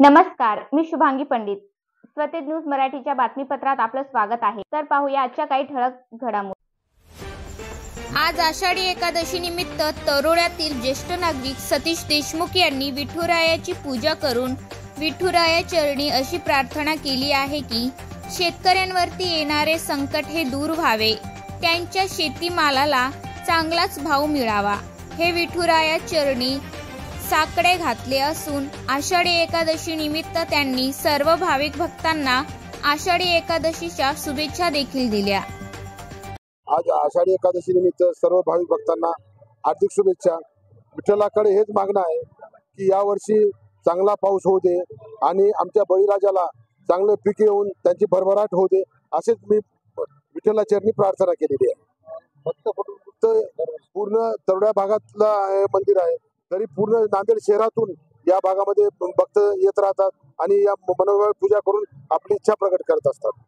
नमस्कार, मी शुभांगी पंडित. स्वतेज न्यूज मराठीच्या बातमीपत्रात आपलं स्वागत आहे. तर पाहूया आजच्या काही ठळक घडामोडी. आज आषाढी एकादशी निमित्त तरोड्यातील ज्येष्ठ नागरिक सतीश देशमुख यांनी विठुरायाची पूजा करून विठुराया चरणी अशी प्रार्थना केली आहे की शेतकऱ्यांवरती येणारे संकट हे दूर व्हावे, त्यांच्या शेतीमालाला चांगलाच भाव मिळावा. हे विठुराया चरणी साकडे घातले असून आषाढी एकादशी निमित्त त्यांनी सर्व भाविक भक्तांना आषाढी एकादशीच्या शुभेच्छा देखील दिल्या. आज आषाढी एकादशी निमित्त सर्व भाविक भक्तांना हार्दिक शुभेच्छा. विठ्ठलाकडे हेच मागणं आहे की यावर्षी चांगला पाऊस होऊ दे आणि आमच्या बळीराजाला चांगले पीक येऊन त्यांची भरभराट होऊ दे, असेच मी विठ्ठला चरणी प्रार्थना केलेली आहे. फक्त पूर्ण तरोड्या भागातला मंदिर आहे, तरी पूर्ण नांदेड शहरातून या भागामध्ये भक्त येत राहतात आणि या मनोभावे पूजा करून आपली इच्छा प्रकट करत असतात.